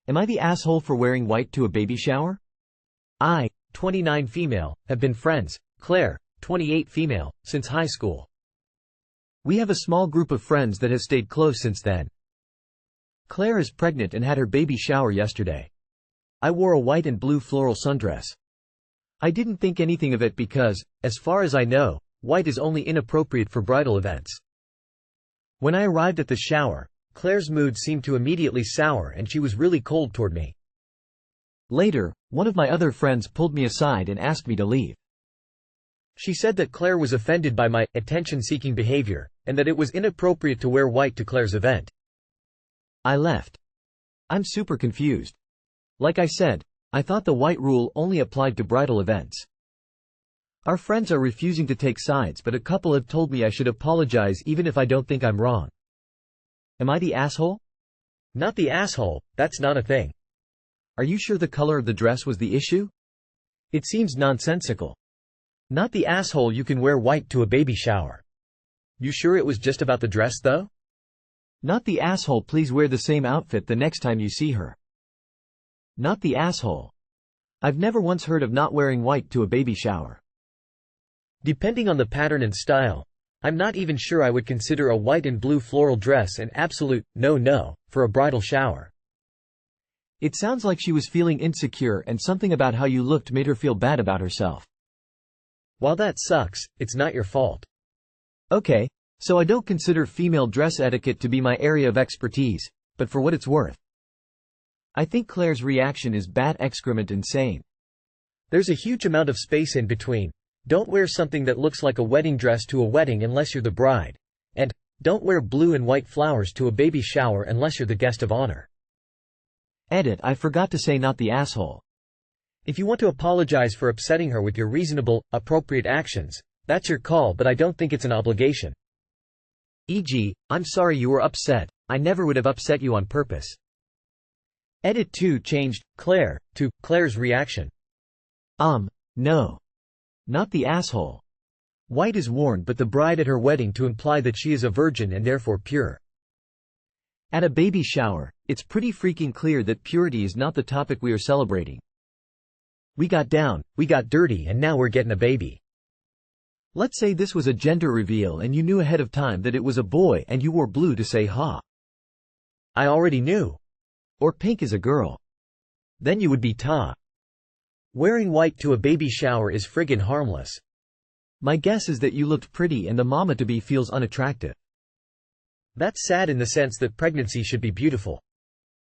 Am I the asshole for wearing white to a baby shower? I, 29 female, have been friends, Claire, 28 female, since high school. We have a small group of friends that have stayed close since then. Claire is pregnant and had her baby shower yesterday. I wore a white and blue floral sundress. I didn't think anything of it because, as far as I know, white is only inappropriate for bridal events. When I arrived at the shower, Claire's mood seemed to immediately sour and she was really cold toward me. Later, one of my other friends pulled me aside and asked me to leave. She said that Claire was offended by my attention-seeking behavior, and that it was inappropriate to wear white to Claire's event. I left. I'm super confused. Like I said, I thought the white rule only applied to bridal events. Our friends are refusing to take sides, but a couple have told me I should apologize even if I don't think I'm wrong. Am I the asshole? Not the asshole, that's not a thing. Are you sure the color of the dress was the issue? It seems nonsensical. Not the asshole, you can wear white to a baby shower. You sure it was just about the dress though? Not the asshole, please wear the same outfit the next time you see her. Not the asshole. I've never once heard of not wearing white to a baby shower. Depending on the pattern and style, I'm not even sure I would consider a white and blue floral dress an absolute no-no for a bridal shower. It sounds like she was feeling insecure and something about how you looked made her feel bad about herself. While that sucks, it's not your fault. Okay, so I don't consider female dress etiquette to be my area of expertise, but for what it's worth, I think Claire's reaction is bat excrement insane. There's a huge amount of space in between. Don't wear something that looks like a wedding dress to a wedding unless you're the bride. And, don't wear blue and white flowers to a baby shower unless you're the guest of honor. Edit, I forgot to say not the asshole. If you want to apologize for upsetting her with your reasonable, appropriate actions, that's your call, but I don't think it's an obligation. E.g., I'm sorry you were upset, I never would have upset you on purpose. Edit 2 changed Claire to Claire's reaction. No. Not the asshole. White is worn but the bride at her wedding to imply that she is a virgin and therefore pure. At a baby shower, it's pretty freaking clear that purity is not the topic we are celebrating. We got down, we got dirty, and now we're getting a baby. Let's say this was a gender reveal and you knew ahead of time that it was a boy and you wore blue to say ha. I already knew. Or pink is a girl. Then you would be ta. Wearing white to a baby shower is friggin' harmless. My guess is that you looked pretty and the mama-to-be feels unattractive. That's sad in the sense that pregnancy should be beautiful.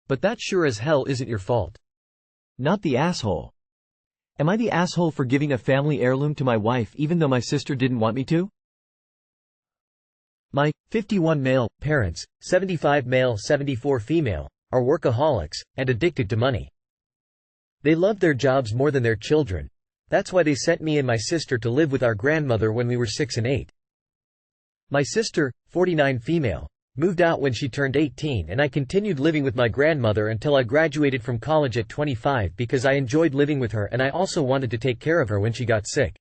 But that sure as hell isn't your fault. Not the asshole. Am I the asshole for giving a family heirloom to my wife even though my sister didn't want me to? My 51 male parents, 75 male, 74 female, are workaholics and addicted to money. They love their jobs more than their children. That's why they sent me and my sister to live with our grandmother when we were 6 and 8. My sister, 49 female, moved out when she turned 18 and I continued living with my grandmother until I graduated from college at 25 because I enjoyed living with her and I also wanted to take care of her when she got sick.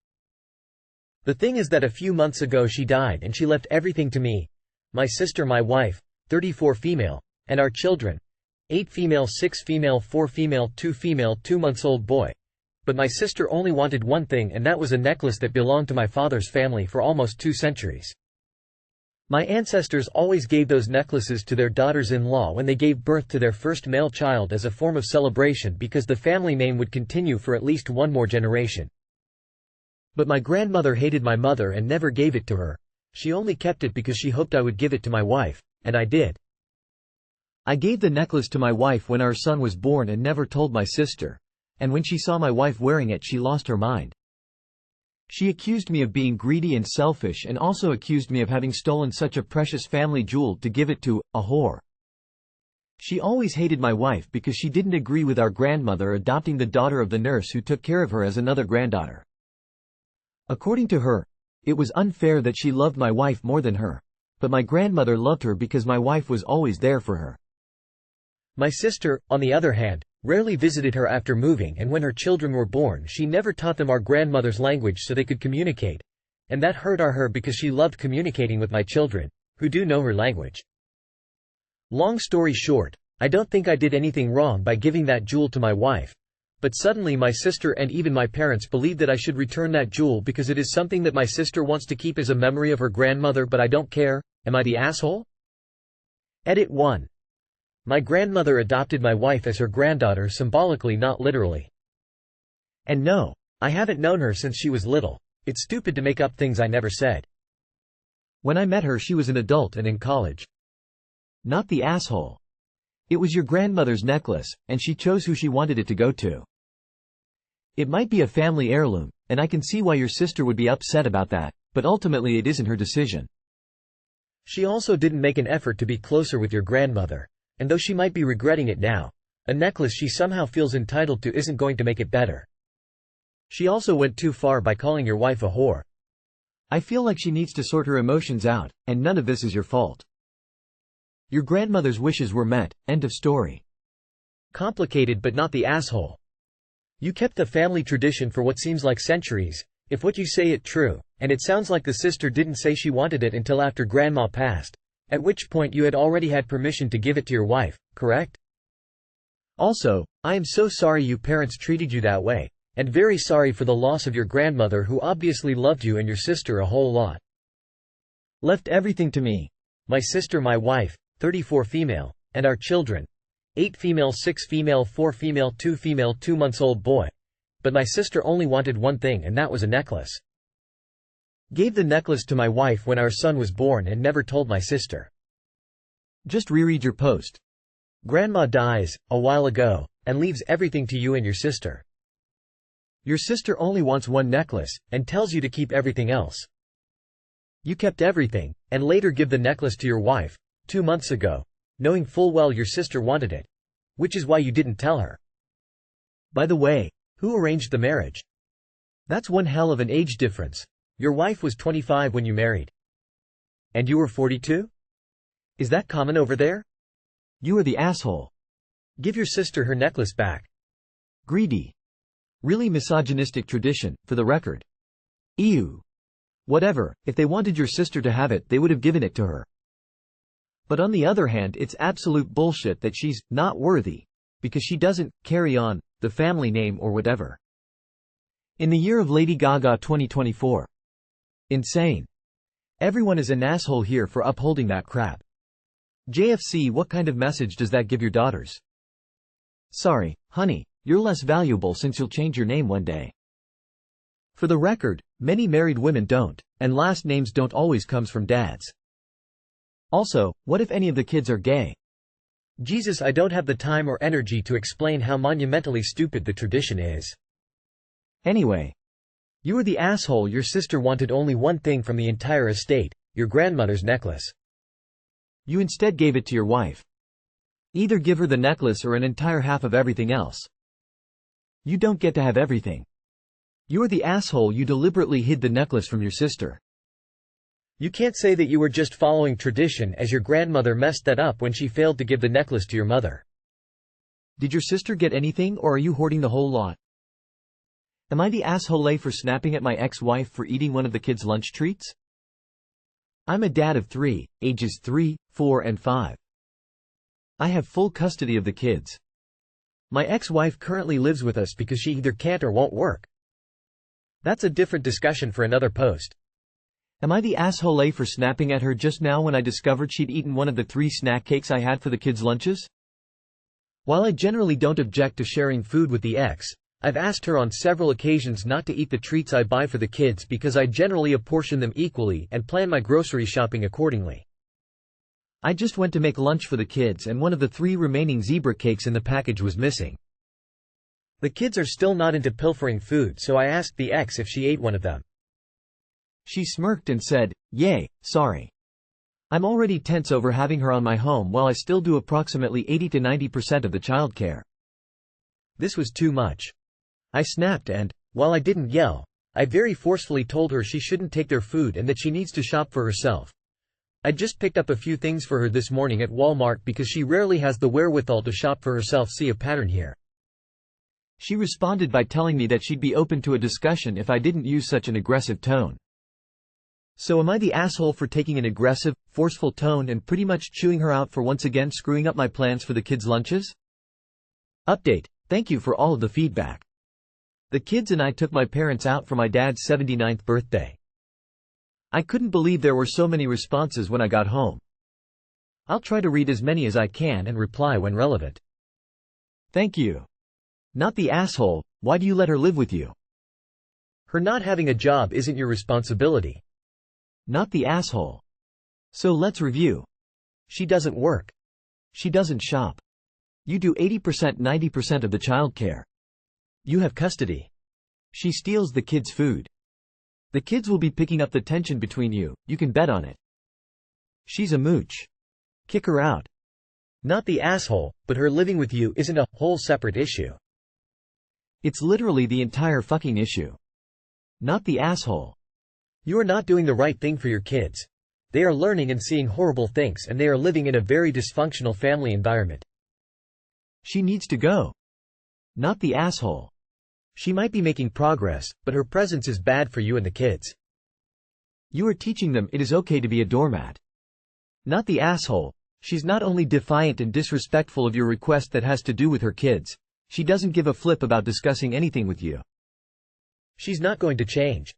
The thing is that a few months ago she died and she left everything to me, my sister, my wife, 34 female, and our children, 8 female, 6 female, 4 female, 2 female, 2-month-old boy. But my sister only wanted one thing, and that was a necklace that belonged to my father's family for almost 2 centuries. My ancestors always gave those necklaces to their daughters-in-law when they gave birth to their first male child as a form of celebration because the family name would continue for at least one more generation. But my grandmother hated my mother and never gave it to her. She only kept it because she hoped I would give it to my wife, and I did. I gave the necklace to my wife when our son was born and never told my sister, and when she saw my wife wearing it she lost her mind. She accused me of being greedy and selfish and also accused me of having stolen such a precious family jewel to give it to a whore. She always hated my wife because she didn't agree with our grandmother adopting the daughter of the nurse who took care of her as another granddaughter. According to her, it was unfair that she loved my wife more than her, but my grandmother loved her because my wife was always there for her. My sister, on the other hand, rarely visited her after moving, and when her children were born she never taught them our grandmother's language so they could communicate, and that hurt her because she loved communicating with my children, who do know her language. Long story short, I don't think I did anything wrong by giving that jewel to my wife. But suddenly my sister and even my parents believe that I should return that jewel because it is something that my sister wants to keep as a memory of her grandmother, but I don't care. Am I the asshole? Edit 1. My grandmother adopted my wife as her granddaughter symbolically, not literally. And no, I haven't known her since she was little. It's stupid to make up things I never said. When I met her she was an adult and in college. Not the asshole. It was your grandmother's necklace, and she chose who she wanted it to go to. It might be a family heirloom, and I can see why your sister would be upset about that, but ultimately it isn't her decision. She also didn't make an effort to be closer with your grandmother, and though she might be regretting it now, a necklace she somehow feels entitled to isn't going to make it better. She also went too far by calling your wife a whore. I feel like she needs to sort her emotions out, and none of this is your fault. Your grandmother's wishes were met, end of story. Complicated but not the asshole. You kept the family tradition for what seems like centuries, if what you say is true, and it sounds like the sister didn't say she wanted it until after grandma passed, at which point you had already had permission to give it to your wife, correct? Also, I am so sorry you parents treated you that way, and very sorry for the loss of your grandmother who obviously loved you and your sister a whole lot. Left everything to me. My sister, my wife, 34 female, and our children, 8 female, 6 female, 4 female, 2 female, 2 months old boy. But my sister only wanted one thing, and that was a necklace. Gave the necklace to my wife when our son was born and never told my sister. Just reread your post. Grandma dies, a while ago, and leaves everything to you and your sister. Your sister only wants one necklace, and tells you to keep everything else. You kept everything, and later give the necklace to your wife, 2 months ago, knowing full well your sister wanted it. Which is why you didn't tell her. By the way, who arranged the marriage? That's one hell of an age difference. Your wife was 25 when you married. And you were 42? Is that common over there? You are the asshole. Give your sister her necklace back. Greedy. Really misogynistic tradition, for the record. Ew. Whatever, if they wanted your sister to have it they would have given it to her. But on the other hand it's absolute bullshit that she's not worthy, because she doesn't carry on the family name or whatever. In the year of Lady Gaga 2024. Insane. Everyone is an asshole here for upholding that crap. JFC, what kind of message does that give your daughters? Sorry, honey, you're less valuable since you'll change your name one day. For the record, many married women don't, and last names don't always comes from dads. Also, what if any of the kids are gay? Jesus, I don't have the time or energy to explain how monumentally stupid the tradition is. Anyway. You are the asshole. Your sister wanted only one thing from the entire estate, your grandmother's necklace. You instead gave it to your wife. Either give her the necklace or an entire half of everything else. You don't get to have everything. You are the asshole. You deliberately hid the necklace from your sister. You can't say that you were just following tradition, as your grandmother messed that up when she failed to give the necklace to your mother. Did your sister get anything, or are you hoarding the whole lot? Am I the asshole for snapping at my ex-wife for eating one of the kids' lunch treats? I'm a dad of 3, ages 3, 4 and 5. I have full custody of the kids. My ex-wife currently lives with us because she either can't or won't work. That's a different discussion for another post. Am I the asshole for snapping at her just now when I discovered she'd eaten one of the 3 snack cakes I had for the kids' lunches? While I generally don't object to sharing food with the ex, I've asked her on several occasions not to eat the treats I buy for the kids because I generally apportion them equally and plan my grocery shopping accordingly. I just went to make lunch for the kids and one of the 3 remaining zebra cakes in the package was missing. The kids are still not into pilfering food, so I asked the ex if she ate one of them. She smirked and said, "Yay, sorry." I'm already tense over having her on my home while I still do approximately 80 to 90% of the childcare. This was too much. I snapped and, while I didn't yell, I very forcefully told her she shouldn't take their food and that she needs to shop for herself. I just picked up a few things for her this morning at Walmart because she rarely has the wherewithal to shop for herself. See a pattern here. She responded by telling me that she'd be open to a discussion if I didn't use such an aggressive tone. So am I the asshole for taking an aggressive, forceful tone and pretty much chewing her out for once again screwing up my plans for the kids' lunches? Update: thank you for all of the feedback. The kids and I took my parents out for my dad's 79th birthday. I couldn't believe there were so many responses when I got home. I'll try to read as many as I can and reply when relevant. Thank you. Not the asshole, why do you let her live with you? Her not having a job isn't your responsibility. Not the asshole. So let's review. She doesn't work. She doesn't shop. You do 80%–90% of the childcare. You have custody. She steals the kids' food. The kids will be picking up the tension between you, you can bet on it. She's a mooch. Kick her out. Not the asshole, but her living with you isn't a whole separate issue. It's literally the entire fucking issue. Not the asshole. You are not doing the right thing for your kids. They are learning and seeing horrible things and they are living in a very dysfunctional family environment. She needs to go. Not the asshole. She might be making progress, but her presence is bad for you and the kids. You are teaching them it is okay to be a doormat. Not the asshole. She's not only defiant and disrespectful of your request that has to do with her kids, she doesn't give a flip about discussing anything with you. She's not going to change.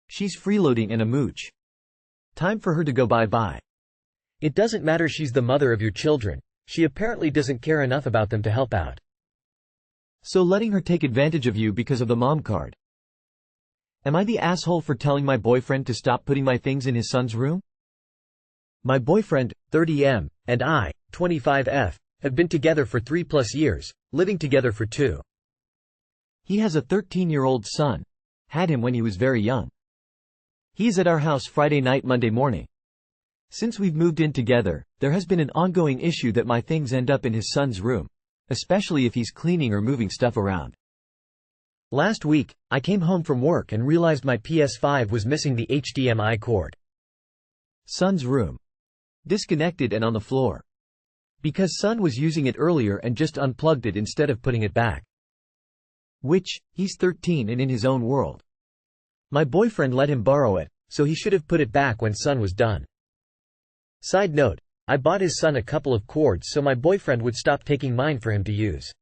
She's freeloading and a mooch. Time for her to go bye-bye. It doesn't matter, she's the mother of your children. She apparently doesn't care enough about them to help out. So letting her take advantage of you because of the mom card. Am I the asshole for telling my boyfriend to stop putting my things in his son's room? My boyfriend, 30M, and I, 25F, have been together for 3+ years, living together for 2. He has a 13-year-old son. Had him when he was very young. He is at our house Friday night, Monday morning. Since we've moved in together, there has been an ongoing issue that my things end up in his son's room, especially if he's cleaning or moving stuff around. Last week, I came home from work and realized my PS5 was missing the HDMI cord. Son's room. Disconnected and on the floor. Because son was using it earlier and just unplugged it instead of putting it back. Which, he's 13 and in his own world. My boyfriend let him borrow it, so he should have put it back when son was done. Side note, I bought his son a couple of cords so my boyfriend would stop taking mine for him to use.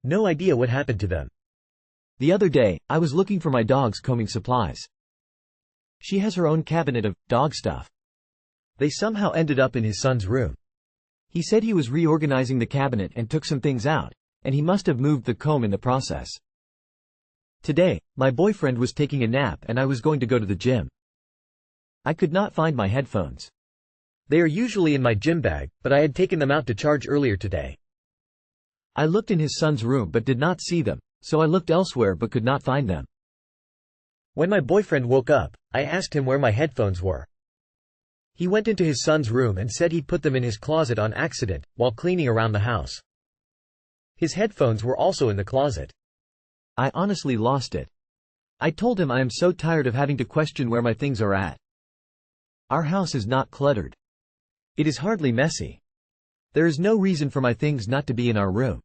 No idea what happened to them. The other day, I was looking for my dog's combing supplies. She has her own cabinet of dog stuff. They somehow ended up in his son's room. He said he was reorganizing the cabinet and took some things out, and he must have moved the comb in the process. Today, my boyfriend was taking a nap and I was going to go to the gym. I could not find my headphones. They are usually in my gym bag, but I had taken them out to charge earlier today. I looked in his son's room but did not see them, so I looked elsewhere but could not find them. When my boyfriend woke up, I asked him where my headphones were. He went into his son's room and said he'd put them in his closet on accident, while cleaning around the house. His headphones were also in the closet. I honestly lost it. I told him I am so tired of having to question where my things are at. Our house is not cluttered. It is hardly messy. There is no reason for my things not to be in our room.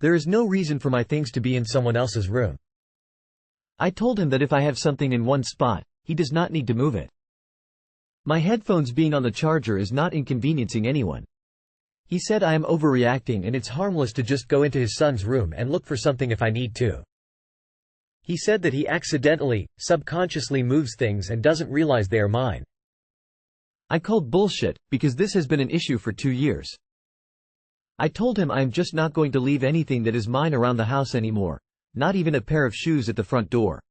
There is no reason for my things to be in someone else's room. I told him that if I have something in one spot, he does not need to move it. My headphones being on the charger is not inconveniencing anyone. He said I am overreacting and it's harmless to just go into his son's room and look for something if I need to. He said that he accidentally, subconsciously moves things and doesn't realize they are mine. I called bullshit, because this has been an issue for 2 years. I told him I am just not going to leave anything that is mine around the house anymore, not even a pair of shoes at the front door.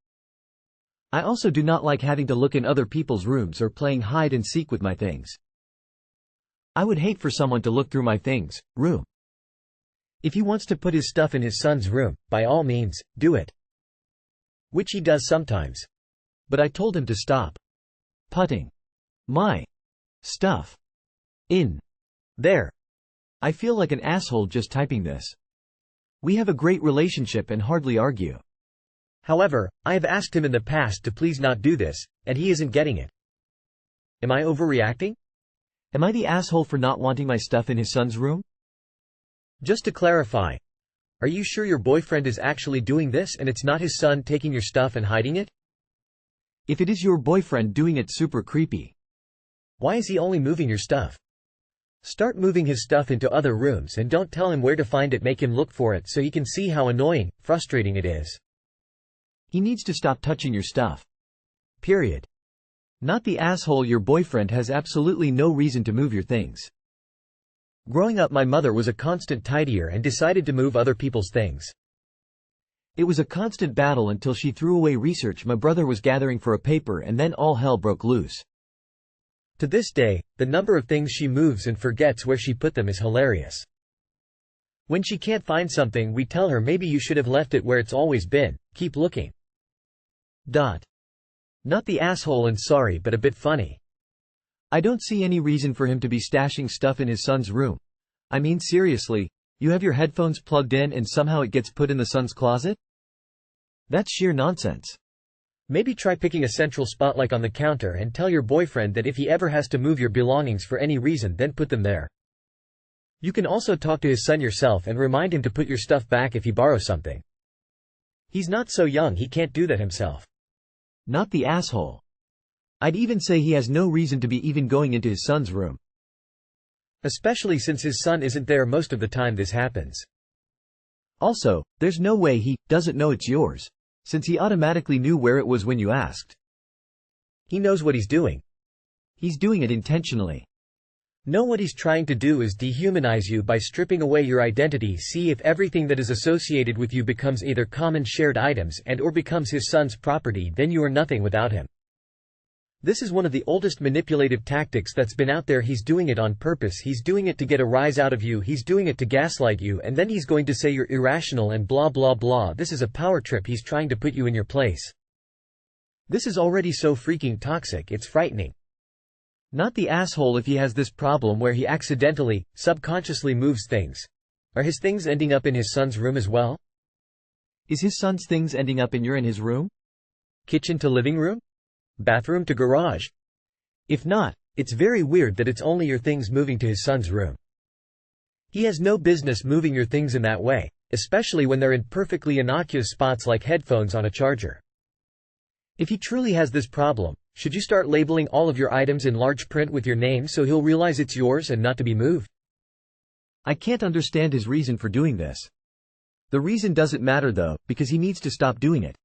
I also do not like having to look in other people's rooms or playing hide and seek with my things. I would hate for someone to look through my things, room. If he wants to put his stuff in his son's room, by all means, do it. Which he does sometimes. But I told him to stop putting my stuff in there. I feel like an asshole just typing this. We have a great relationship and hardly argue. However, I have asked him in the past to please not do this, and he isn't getting it. Am I overreacting? Am I the asshole for not wanting my stuff in his son's room? Just to clarify, are you sure your boyfriend is actually doing this and it's not his son taking your stuff and hiding it? If it is your boyfriend doing it, super creepy. Why is he only moving your stuff? Start moving his stuff into other rooms and don't tell him where to find it, make him look for it so he can see how annoying, frustrating it is. He needs to stop touching your stuff. Period. Not the asshole your boyfriend has absolutely no reason to move your things. Growing up, my mother was a constant tidier and decided to move other people's things. It was a constant battle until she threw away research my brother was gathering for a paper, and then all hell broke loose. To this day, the number of things she moves and forgets where she put them is hilarious. When she can't find something, we tell her maybe you should have left it where it's always been, keep looking. Not the asshole, and sorry but a bit funny. I don't see any reason for him to be stashing stuff in his son's room. I mean, seriously, you have your headphones plugged in and somehow it gets put in the son's closet? That's sheer nonsense. Maybe try picking a central spot like on the counter and tell your boyfriend that if he ever has to move your belongings for any reason, then put them there. You can also talk to his son yourself and remind him to put your stuff back if he borrows something. He's not so young, he can't do that himself. Not the asshole. I'd even say he has no reason to be even going into his son's room. Especially since his son isn't there most of the time this happens. Also, there's no way he doesn't know it's yours, since he automatically knew where it was when you asked. He knows what he's doing. He's doing it intentionally. Know what he's trying to do is dehumanize you by stripping away your identity. See if everything that is associated with you becomes either common shared items and or becomes his son's property, then you are nothing without him. This is one of the oldest manipulative tactics that's been out there. He's doing it on purpose, he's doing it to get a rise out of you, he's doing it to gaslight you, and then he's going to say you're irrational and blah blah blah. This is a power trip, he's trying to put you in your place. This is already so freaking toxic, it's frightening. Not the asshole if he has this problem where he accidentally, subconsciously moves things. Are his things ending up in his son's room as well? Is his son's things ending up in his room? Kitchen to living room? Bathroom to garage? If not, it's very weird that it's only your things moving to his son's room. He has no business moving your things in that way, especially when they're in perfectly innocuous spots like headphones on a charger. If he truly has this problem, should you start labeling all of your items in large print with your name so he'll realize it's yours and not to be moved? I can't understand his reason for doing this. The reason doesn't matter though, because he needs to stop doing it.